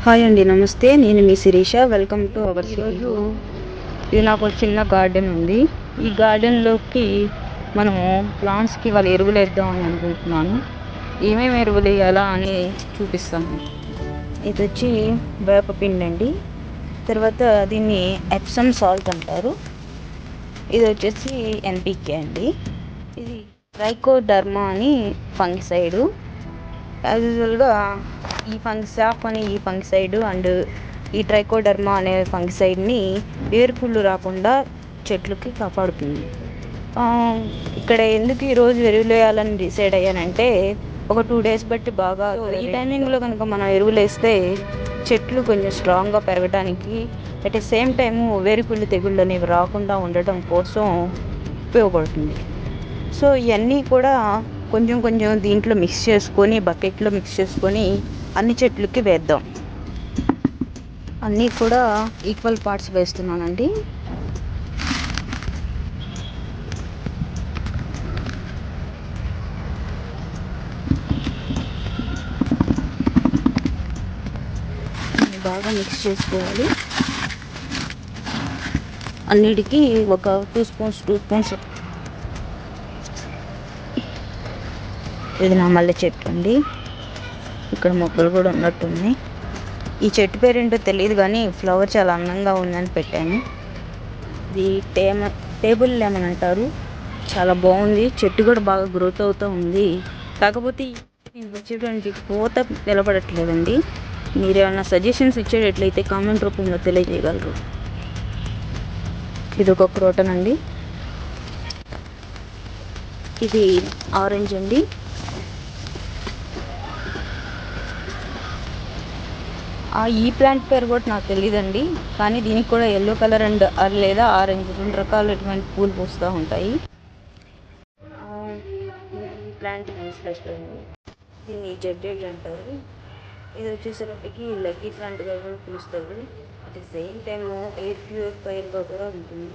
Hi అండి, నమస్తే. నేను మీ శిరీష. వెల్కమ్ టు అవర్ ఈరోజు ఇది నాకు చిన్న గార్డెన్ ఉంది. ఈ గార్డెన్లోకి మనము ప్లాంట్స్కి వాళ్ళ ఎరువులు వేద్దామని అనుకుంటున్నాను. ఏమేమి ఎరువులు వేయాలా అని చూపిస్తాను. ఇది వచ్చి వేపపిండి అండి. తర్వాత దీన్ని ఎప్సమ్ సాల్ట్ అంటారు. ఇది వచ్చేసి ఎన్పికే అండి. ఇది ట్రైకోడర్మా అని ఫంగిసైడు. యాజ్ యూజువల్గా ఈ ఫంగిసైడ్ అండ్ ఈ ట్రైకోడర్మా అనే ఫంగిసైడ్ని వేరుకుళ్ళు రాకుండా చెట్లకి కాపాడుతుంది. ఇక్కడ ఎందుకు ఈరోజు ఎరువులు వేయాలని డిసైడ్ అయ్యానంటే, ఒక 2 days బట్టి బాగా ఈ టైమింగ్లో కనుక మనం ఎరువులు వేస్తే చెట్లు కొంచెం స్ట్రాంగ్గా పెరగడానికి, అట్ ద సేమ్ టైము వేరుకుళ్ళు తెగుళ్ళు అనేవి రాకుండా ఉండటం కోసం ఉపయోగపడుతుంది. సో ఇవన్నీ కూడా కొంచెం కొంచెం దీంట్లో మిక్స్ చేసుకొని, బకెట్లో మిక్స్ చేసుకొని అన్ని చెట్లకి వేద్దాం. అన్నీ కూడా ఈక్వల్ పార్ట్స్ వేస్తున్నానండి. బాగా మిక్స్ చేసుకోవాలి. అన్నిటికీ ఒక 2 స్పూన్స్. ఇది నా మల్లె చెట్టు అండి. ఇక్కడ మొక్కలు కూడా ఉన్నట్టున్నాయి. ఈ చెట్టు పేరేంటో తెలియదు కానీ ఫ్లవర్ చాలా అందంగా ఉందని పెట్టాను. ఇది టేబుల్ లెమన్ అంటారు. చాలా బాగుంది. చెట్టు కూడా బాగా గ్రోత్ అవుతూ ఉంది. కాకపోతే వచ్చేటువంటి పూత నిలబడట్లేదండి. మీరు ఏమైనా సజెషన్స్ ఇచ్చేటట్లయితే కామెంట్ రూపంలో తెలియజేయగలరు. ఇది ఒక క్రోటన్ అండి. ఇది ఆరెంజ్ అండి. ఈ ప్లాంట్ పేరు కూడా నాకు తెలియదండి, కానీ దీనికి కూడా ఎల్లో కలర్ అండ్ లేదా ఆరెంజ్ 2 రకాలైనటువంటి పూలు పూస్తూ ఉంటాయి. ఈ ప్లాంట్ స్పెషల్ అండి. దీన్ని జెడ్జెడ్ అంటారు. ఇది వచ్చేసరికి లక్కీ ప్లాంట్గా కూడా పిలుస్తారు. At the same time air ప్యూరిఫైర్గా కూడా ఉంటుంది.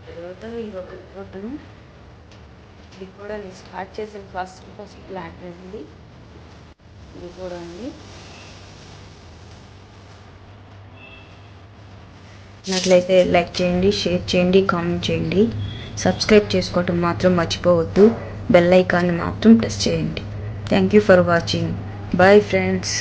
తర్వాత ఇది ఒక క్రోటన్. ఇది కూడా నేను స్టార్ట్ చేసిన ఫస్ట్ ప్లాంట్ అండి. ఇది కూడా అండి. నట్లయితే లైక్ చేయండి, షేర్ చేయండి, కామెంట్ చేయండి. సబ్స్క్రైబ్ చేసుకోవటం మాత్రం మర్చిపోవద్దు. బెల్ ఐకాన్ని మాత్రం ప్రెస్ చేయండి. Thank you for watching. Bye friends.